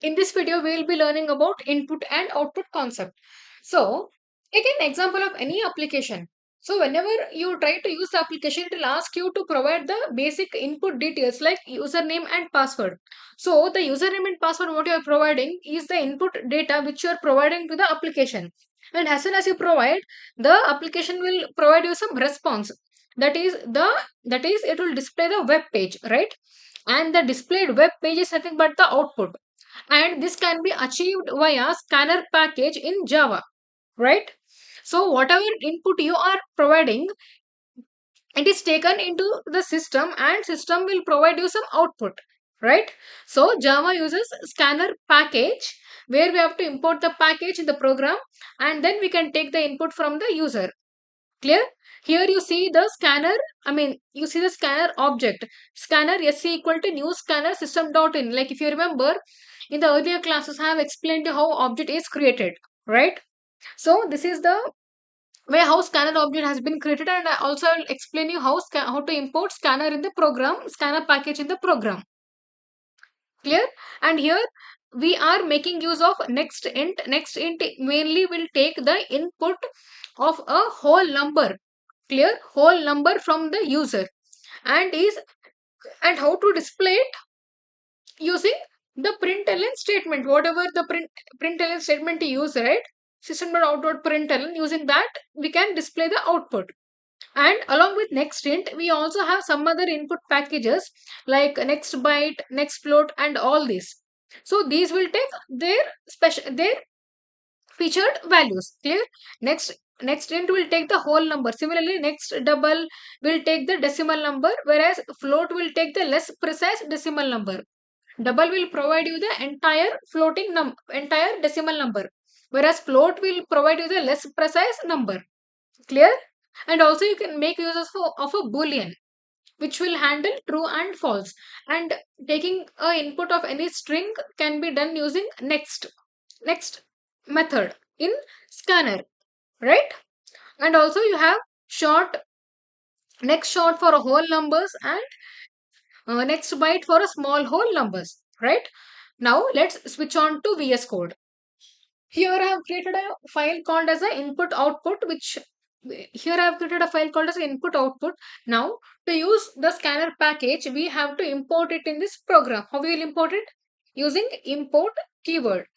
In this video, we will be learning about input and output concept. So, take an example of any application. So, whenever you try to use the application, it will ask you to provide the basic input details like username and password. So, the username and password what you are providing is the input data which you are providing to the application. And as soon as you provide, the application will provide you some response. That is it will display the web page, right? And the displayed web page is nothing but the output, and this can be achieved via scanner package in Java, right? So whatever input you are providing, it is taken into the system and system will provide you some output, right? So Java uses scanner package where we have to import the package in the program, and then we can take the input from the user. Clear? Here you see the scanner, you see the scanner object. Scanner sc equal to new scanner system.in. Like if you remember, in the earlier classes, I have explained you how object is created, right? So this is the way how scanner object has been created, and I also will explain you how to import scanner in the program, scanner package in the program. Clear? And here we are making use of next int. Next int mainly will take the input of a whole number. Clear? Whole number from the user, and is and how to display it using the println statement. Whatever the println statement you use, right? System.out.println, using that we can display the output. And along with next int, we also have some other input packages like next byte, next float, and all these. So these will take their featured values. Clear? Next int will take the whole number. Similarly, next double will take the decimal number, whereas float will take the less precise decimal number. Double will provide you the entire decimal number, whereas float will provide you the less precise number. Clear? And also you can make use of a boolean which will handle true and false, and taking a input of any string can be done using next method in scanner, right? And also you have short next short for a whole numbers, and next byte for a small whole numbers, right? Now let's switch on to VS Code. Here I have created a file called as a input output, which here I have created a file called as input output. Now to use the scanner package, we have to import it in this program. How we will import it? Using import keyword.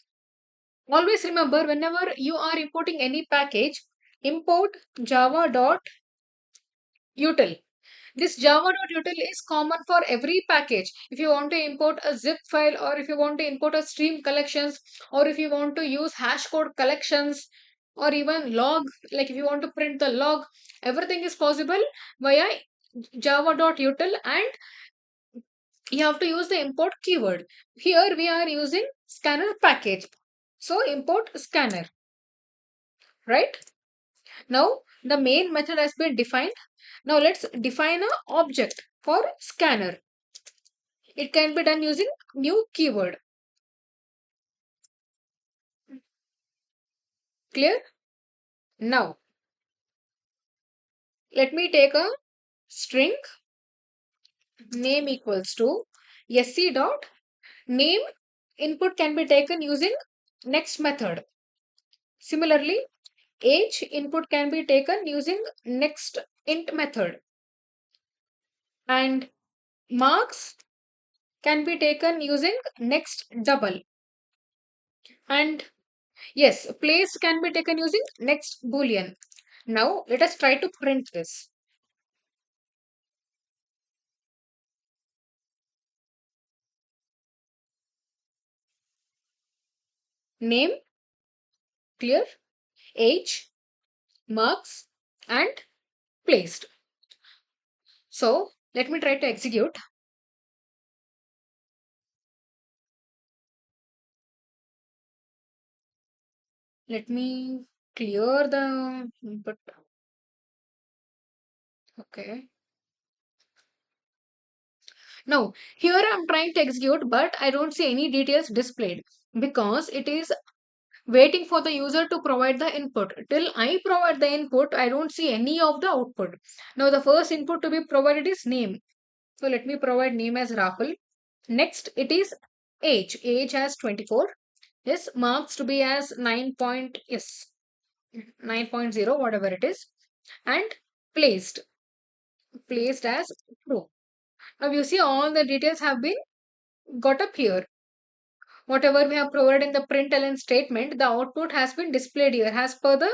Always remember, whenever you are importing any package, import java.util. This java.util is common for every package. If you want to import a zip file, or if you want to import a stream collections, or if you want to use hash code collections, or even log, like if you want to print the log, everything is possible via java.util, and you have to use the import keyword. Here we are using scanner package. So import scanner, right? Now the main method has been defined. Now let's define a object for scanner. It can be done using new keyword. Clear? Now let me take a string name equals to sc dot name. Input can be taken using next method. Similarly, age input can be taken using next int method, and marks can be taken using next double, and yes, place can be taken using next boolean. Now let us try to print this. Name, clear, age, marks, and placed. So let me try to execute. Let me clear the input. Okay. Now here I'm trying to execute, but I don't see any details displayed because it is waiting for the user to provide the input. Till I provide the input, I don't see any of the output. Now the first input to be provided is name. So let me provide name as Rahul. Next, it is age as 24, yes, marks to be as 9 point, yes, 9.0, whatever it is, and placed, placed as true. Now you see all the details have been got up here. Whatever we have provided in the println statement, the output has been displayed here as per the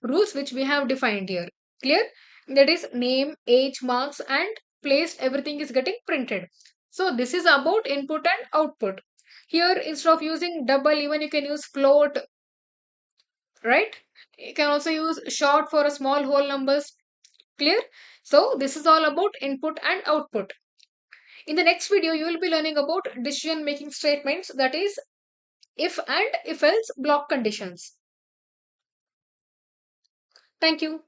rules which we have defined here. Clear? That is name, age, marks, and placed, everything is getting printed. So this is about input and output. Here instead of using double, even you can use float, right? You can also use short for a small whole numbers. Clear? So this is all about input and output. In the next video, you will be learning about decision making statements, that is if and if else block conditions. Thank you.